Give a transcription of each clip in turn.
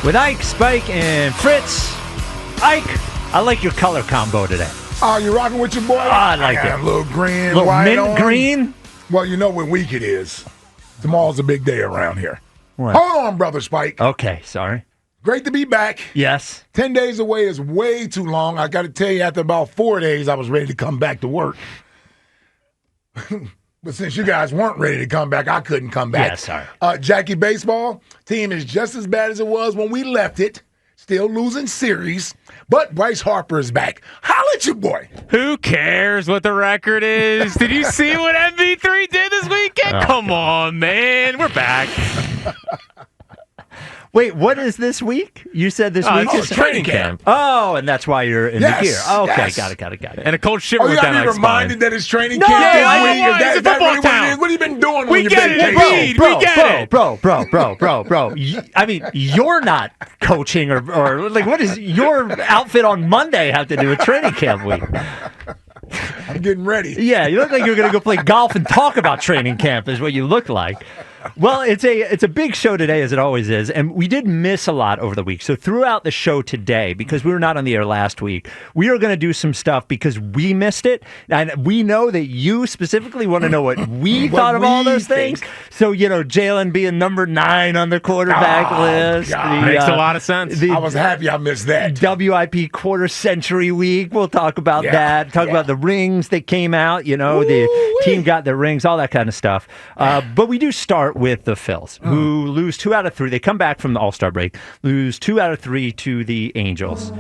with Ike, Spike, and Fritz. Ike, I like your color combo today. Oh, you rocking with your boy? I like it. A little green, little white mint on. green. Well, you know what week it is. Tomorrow's a big day around here. What? Hold on, Brother Spike. Okay, sorry. Great to be back. Yes. 10 days away is way too long. I got to tell you, after about 4 days, I was ready to come back to work. But since you guys weren't ready to come back, I couldn't come back. Yeah, sorry. Jackie Baseball team is just as bad as it was when we left it. Still losing series. But Bryce Harper is back. Holla at your boy. Who cares what the record is? Did you see what MV3 did this weekend? Oh, Come on, man. We're back. Wait, what is this week? You said this week is training camp. Oh, and that's why you're in Yes, the gear. Oh, okay, yes. got it. And a cold shiver Oh, you went got down to my be reminded spine. that it's training No, camp this I week. know, Is it's a that football really what it town. is? What have you been doing We on your get it, vacation? Reed. We get it. Bro. I mean, you're not coaching or like, what does your outfit on Monday have to do with training camp week? I'm getting ready. Yeah, you look like you're going to go play golf and talk about training camp is what you look like. Well, it's a big show today, as it always is, and we did miss a lot over the week. So throughout the show today, because we were not on the air last week, we are going to do some stuff because we missed it, and we know that you specifically want to know what we thought of all those things. So, Jalen being number 9 on the quarterback list. God. Makes a lot of sense. I was happy I missed that. WIP quarter century week. We'll talk about that. Talk about the rings that came out. The team got their rings, all that kind of stuff. But we do start with the Phils, who lose 2 out of 3. They come back from the All-Star break, lose 2 out of 3 to the Angels.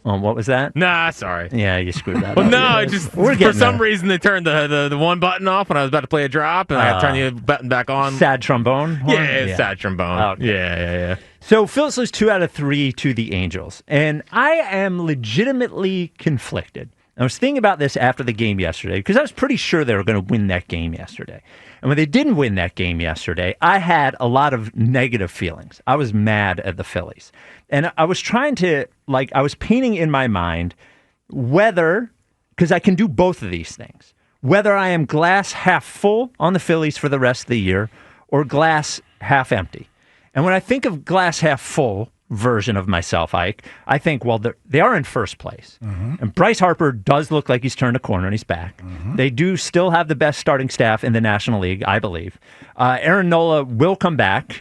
What was that? Nah, sorry. Yeah, you screwed that Well, up. no, just We're for getting some there. reason they turned the one button off when I was about to play a drop, and I had to turn the button back on. Sad trombone? horn? Yeah, it's sad trombone. Okay. Yeah. So Phils lose 2 out of 3 to the Angels, and I am legitimately conflicted. I was thinking about this after the game yesterday because I was pretty sure they were going to win that game yesterday. And when they didn't win that game yesterday, I had a lot of negative feelings. I was mad at the Phillies. And I was trying to, I was painting in my mind whether, because I can do both of these things, whether I am glass half full on the Phillies for the rest of the year or glass half empty. And when I think of glass half full version of myself, Ike, I think, well, they are in first place. Mm-hmm. And Bryce Harper does look like he's turned a corner and he's back. Mm-hmm. They do still have the best starting staff in the National League, I believe. Aaron Nola will come back.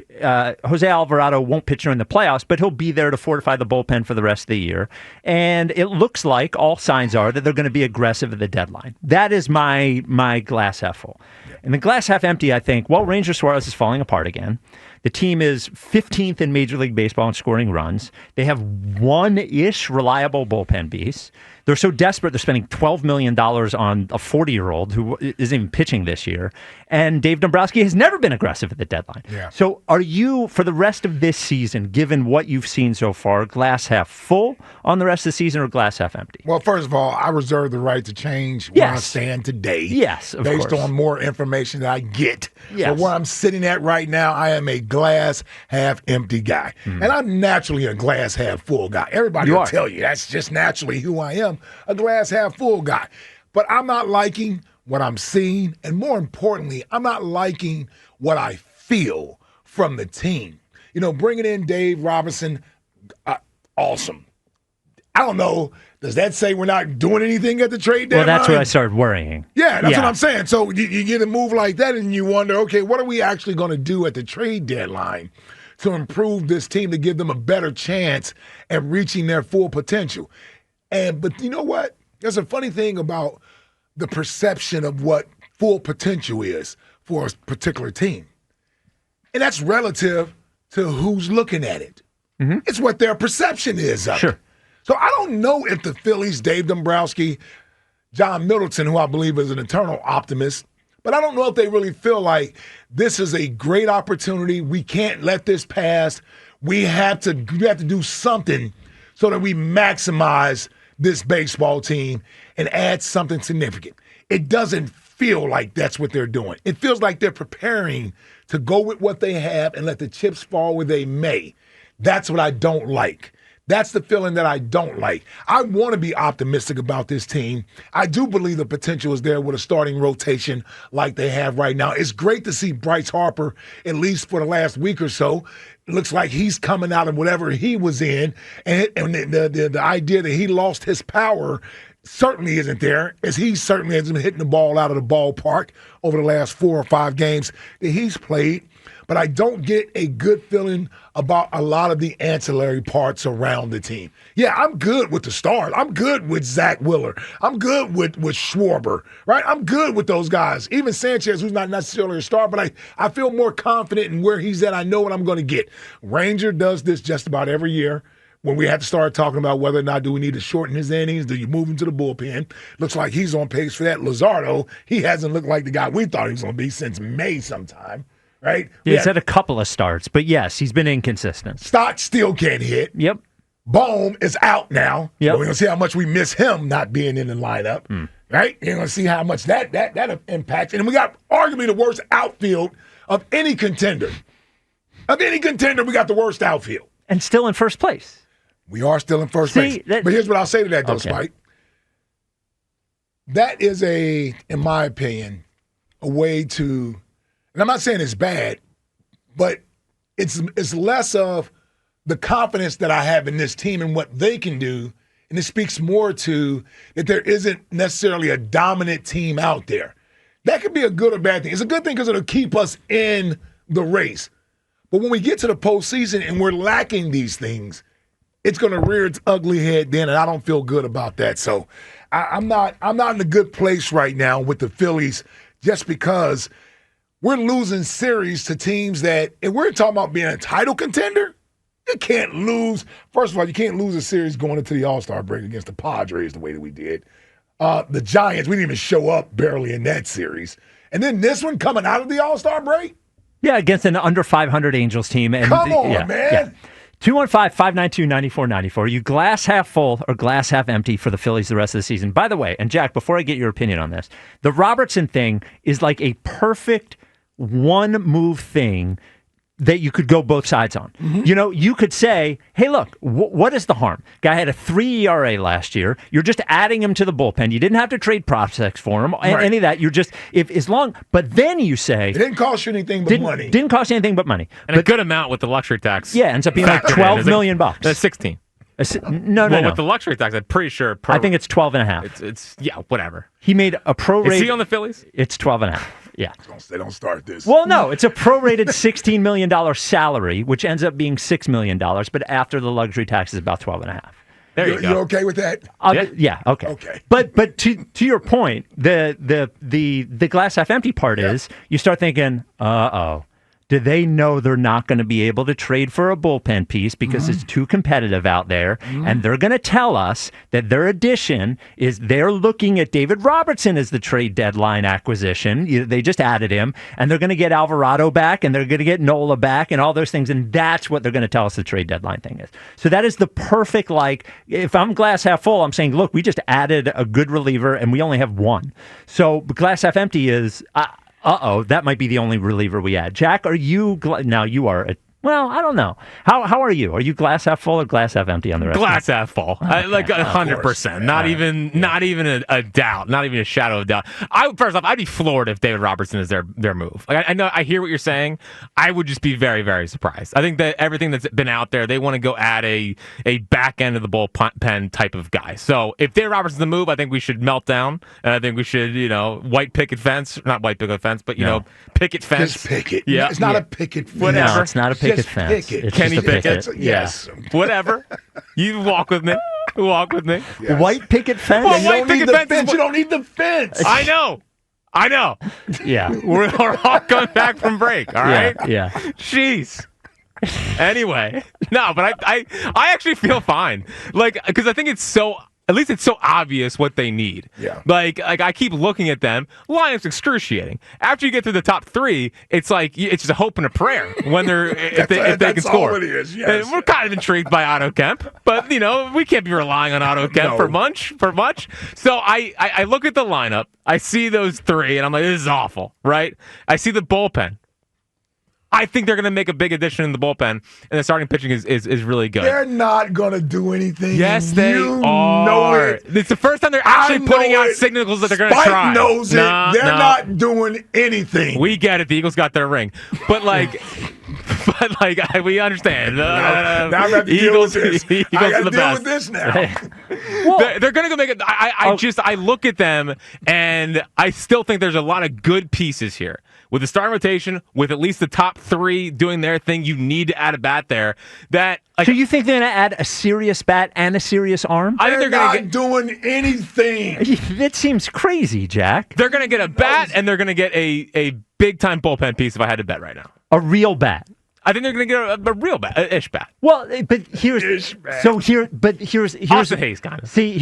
Jose Alvarado won't pitch during the playoffs, but he'll be there to fortify the bullpen for the rest of the year. And it looks like all signs are that they're going to be aggressive at the deadline. That is my glass half full. Yep. And the glass half empty, I think, well, Ranger Suarez is falling apart again. The team is 15th in Major League Baseball in scoring runs. They have one-ish reliable bullpen piece. They're so desperate they're spending $12 million on a 40-year-old who isn't even pitching this year. And Dave Dombrowski has never been aggressive at the deadline. Yeah. So are you, for the rest of this season, given what you've seen so far, glass half full on the rest of the season or glass half empty? Well, first of all, I reserve the right to change where I stand today. Yes, of based course. on more information that I get. Yes. But where I'm sitting at right now, I am a glass half empty guy. And I'm naturally a glass half full guy. Everybody will tell you that's just naturally who I am, a glass half full guy. But I'm not liking what I'm seeing, and more importantly, I'm not liking what I feel from the team. Bringing in Dave Robinson, awesome. I don't know. Does that say we're not doing anything at the trade deadline? Well, that's where I started worrying. Yeah, that's what I'm saying. So you get a move like that and you wonder, okay, what are we actually going to do at the trade deadline to improve this team to give them a better chance at reaching their full potential? But you know what? There's a funny thing about the perception of what full potential is for a particular team. And that's relative to who's looking at it. Mm-hmm. It's what their perception is of it. So I don't know if the Phillies, Dave Dombrowski, John Middleton, who I believe is an eternal optimist, but I don't know if they really feel like this is a great opportunity. We can't let this pass. We have to do something so that we maximize this baseball team and add something significant. It doesn't feel like that's what they're doing. It feels like they're preparing to go with what they have and let the chips fall where they may. That's what I don't like. That's the feeling that I don't like. I want to be optimistic about this team. I do believe the potential is there with a starting rotation like they have right now. It's great to see Bryce Harper, at least for the last week or so, looks like he's coming out of whatever he was in, and the idea that he lost his power certainly isn't there, as he certainly hasn't been hitting the ball out of the ballpark over the last 4 or 5 games that he's played. But I don't get a good feeling about a lot of the ancillary parts around the team. Yeah, I'm good with the stars. I'm good with Zach Wheeler. I'm good with Schwarber, right? I'm good with those guys. Even Sanchez, who's not necessarily a star, but I feel more confident in where he's at. I know what I'm going to get. Ranger does this just about every year. When we have to start talking about whether or not do we need to shorten his innings, do you move him to the bullpen? Looks like he's on pace for that. Luzardo, he hasn't looked like the guy we thought he was going to be since May sometime. Right? He's had a couple of starts, but yes, he's been inconsistent. Stott still can't hit. Yep. Bohm is out now. Yep. We're going to see how much we miss him not being in the lineup. Right? You're going to see how much that impacts. And we got arguably the worst outfield of any contender. Of any contender, we got the worst outfield. And still in first place. We are still in first place. But here's what I'll say to that, though, Spike. That is in my opinion, a way to. And I'm not saying it's bad, but it's less of the confidence that I have in this team and what they can do, and it speaks more to that there isn't necessarily a dominant team out there. That could be a good or bad thing. It's a good thing because it'll keep us in the race. But when we get to the postseason and we're lacking these things, it's going to rear its ugly head then, and I don't feel good about that. So I'm not in a good place right now with the Phillies just because – we're losing series to teams that, and we're talking about being a title contender, you can't lose. First of all, you can't lose a series going into the All-Star break against the Padres the way that we did. The Giants, we didn't even show up barely in that series. And then this one coming out of the All-Star break? Yeah, against an under 500 Angels team. And come on, man. Yeah. 215-592-9494. Are you glass half full or glass half empty for the Phillies the rest of the season? By the way, and Jack, before I get your opinion on this, the Robertson thing is like a perfect one-move thing that you could go both sides on. Mm-hmm. You know, you could say, hey, look, what is the harm? Guy had a 3 ERA last year. You're just adding him to the bullpen. You didn't have to trade prospects for him. Right. Any of that. You're just, but then you say. It didn't cost you anything but money. Didn't cost you anything but money. And a good amount with the luxury tax. Yeah, ends up being like $12 million. That's 16. No. With the luxury tax, I'm pretty sure. I think it's 12 and a half. It's whatever. He made a prorated. Is he on the Phillies? It's 12 and a half. Yeah. They don't start this. Well, no, it's a prorated $16 million salary, which ends up being $6 million, but after the luxury tax is about 12 and a half. There you go. You okay with that? Yeah. Okay. Okay. But to your point, the glass half empty part is you start thinking, do they know they're not going to be able to trade for a bullpen piece because it's too competitive out there? And they're going to tell us that their addition is they're looking at David Robertson as the trade deadline acquisition. They just added him, and they're going to get Alvarado back, and they're going to get Nola back, and all those things. And that's what they're going to tell us the trade deadline thing is. So that is the perfect, if I'm glass half full, I'm saying, look, we just added a good reliever, and we only have one. So glass half empty is... that might be the only reliever we add. Jack, are you... Now, you are... Well, I don't know. How are you? Are you glass half full or glass half empty on the rest? Glass half full, 100%. Not even a doubt, not even a shadow of doubt. First off, I'd be floored if David Robertson is their move. I know, I hear what you're saying. I would just be very, very surprised. I think that everything that's been out there, they want to go add a back end of the bullpen type of guy. So if David Robertson's the move, I think we should melt down, and I think we should, white picket fence, not white picket fence, but picket fence. Just picket. Yeah, it's not a picket fence. Whatever. No, it's not a picket fence. Kenny Pickett. Yes. Whatever. You walk with me. Walk with me. Yes. White picket fence? Well, You don't need the fence. You don't need the fence. I know. Yeah. We're all coming back from break, all right? Yeah. Jeez. Anyway. No, but I actually feel fine. Because I think it's so... At least it's so obvious what they need. Yeah. Like I keep looking at them. Lineup's excruciating. After you get through the top three, it's just a hope and a prayer when if they can score. That's all it is. Yes. We're kind of intrigued by Otto Kemp, but we can't be relying on Otto Kemp for much. So I look at the lineup. I see those three, and I'm like, this is awful, right? I see the bullpen. I think they're going to make a big addition in the bullpen, and the starting pitching is really good. They're not going to do anything. Yes, they you are. Know it. It's the first time they're actually putting out signals that they're going to try. Spike knows it. They're not doing anything. We get it. The Eagles got their ring. But, we understand. Now I have to deal with this. I got to deal with this now. They're going to go make it. I look at them, and I still think there's a lot of good pieces here. With the starting rotation, with at least the top three doing their thing, you need to add a bat there. So you think they're going to add a serious bat and a serious arm? I think they're not doing anything. It seems crazy, Jack. They're going to get a bat, and they're going to get a big-time bullpen piece if I had to bet right now. A real bat. I think they're going to get a real bat, an ish bat. Well, but here's Austin Hayes kind of. See,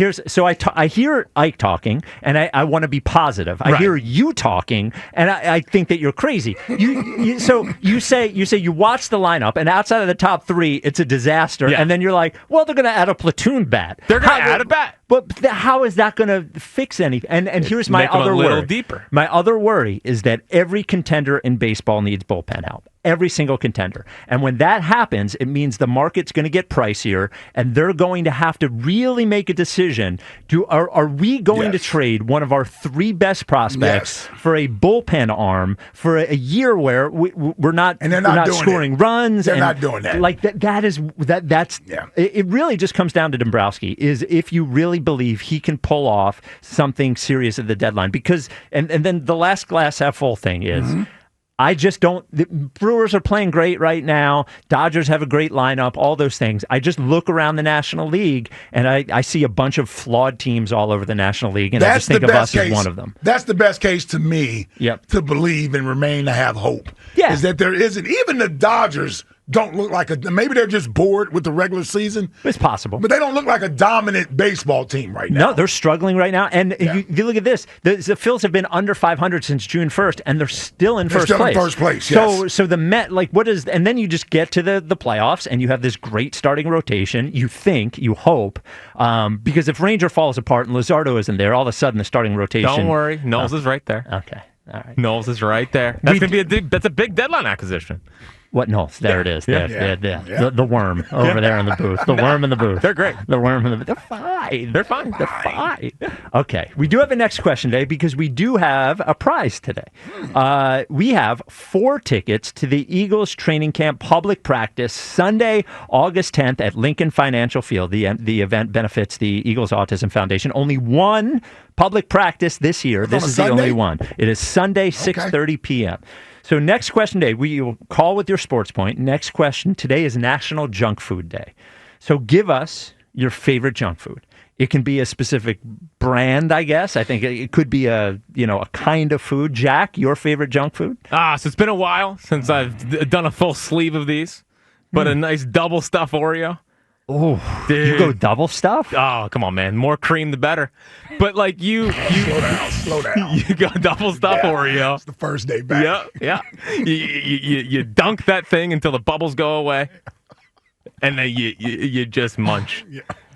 I hear Ike talking, and I want to be positive. I hear you talking, and I think that you're crazy. You say you watch the lineup, and outside of the top three, it's a disaster, and then you're like, well, they're going to add a platoon bat. They're going to add a bat. But how is that going to fix anything? And here's my other worry. Deeper. My other worry is that every contender in baseball needs bullpen help. Every single contender. And when that happens, it means the market's going to get pricier, and they're going to have to really make a decision. Are we going to trade one of our three best prospects for a bullpen arm for a year where we're not scoring runs? They're not doing that. Like it really just comes down to Dombrowski, is if you really believe he can pull off something serious at the deadline. Because and then the last glass half full thing is I just don't. The Brewers are playing great right now. Dodgers have a great lineup, all those things. I just look around the National League, and I see a bunch of flawed teams all over the National League, and I just think of us as one of them. That's the best case to me to believe and remain to have hope. Is that there isn't. Even the Dodgers don't look like maybe they're just bored with the regular season. It's possible. But they don't look like a dominant baseball team right now. No, they're struggling right now. And you look at this. The Phillies have been under 500 since June 1st, and they're still in first place. In first place, yes. So the Met, and then you just get to the playoffs, and you have this great starting rotation. You hope, because if Ranger falls apart and Luzardo isn't there, all of a sudden the starting rotation. Don't worry. Knowles is right there. Okay. All right. Knowles is right there. That's a big deadline acquisition. What? No, there it is. The worm over there in the booth. The worm in the booth. They're great. The worm in the booth. They're fine. They're fine. Okay. We do have a next question today because we do have a prize today. We have 4 tickets to the Eagles training camp public practice Sunday, August 10th at Lincoln Financial Field. The event benefits the Eagles Autism Foundation. Only one public practice this year. This is the only one. It is Sunday, 6:30 p.m. So next question today, we will call with your sports point. Next question today is National Junk Food Day. So give us your favorite junk food. It can be a specific brand, I guess. I think it could be a kind of food. Jack, your favorite junk food? So it's been a while since I've done a full sleeve of these, but a nice double stuffed Oreo. Oh, you go double stuff? Oh, come on, man. More cream, the better. But you slow down. You go double stuff Oreo. It's the first day back. Yeah. You dunk that thing until the bubbles go away, and then you just munch.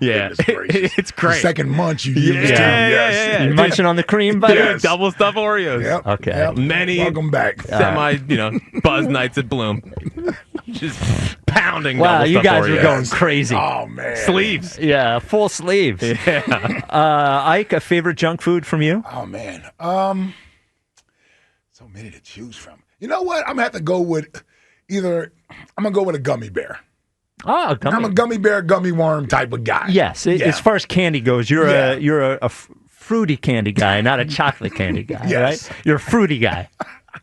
Yeah. It's great. The second munch you use too. Yeah. You munching on the cream, buddy? Yes. Double stuff Oreos. Yep. Okay. Yep. Many welcome back. Buzz nights at Bloom. Just pounding. Wow, you guys Oreos. are going crazy. Oh man, sleeves. Yeah, full sleeves. Yeah. Ike, a favorite junk food from you? Oh man, so many to choose from. You know what? I'm gonna have to go with I'm gonna go with a gummy bear. Oh, I'm a gummy bear, gummy worm type of guy. Yes, as far as candy goes, you're a fruity candy guy, not a chocolate candy guy, right? You're a fruity guy.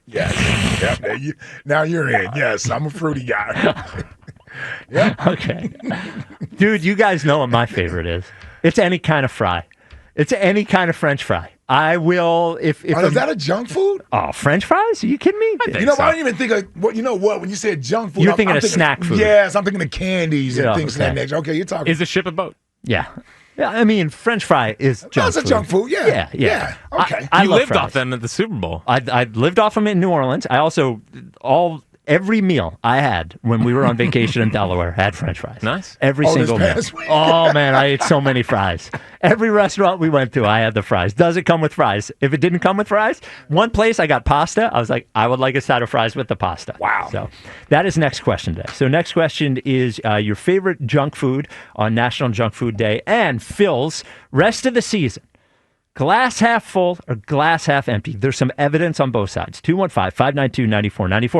Yes. Yep. Now you're in. Yes, I'm a fruity guy. Yep. Okay. Dude, you guys know what my favorite is. It's any kind of fry. It's any kind of French fry. I will if is that a junk food? Oh, French fries? Are you kidding me? I don't even think of what. You know what? When you said junk food, You're thinking of snack food. Yes, I'm thinking of candies and things of that nature. Okay, you're talking. Is a ship a boat? Yeah. Yeah, I mean, French fry is junk food. That's a junk food, yeah. Okay. You lived off them at the Super Bowl. I lived off them in New Orleans. I also, every meal I had when we were on vacation in Delaware had French fries. Nice. Every single meal. Oh, man, I ate so many fries. Every restaurant we went to, I had the fries. Does it come with fries? If it didn't come with fries, one place I got pasta. I was like, I would like a side of fries with the pasta. Wow. So that is next question today. So next question is your favorite junk food on National Junk Food Day, and Phil's rest of the season. Glass half full or glass half empty? There's some evidence on both sides. 215-592-9494.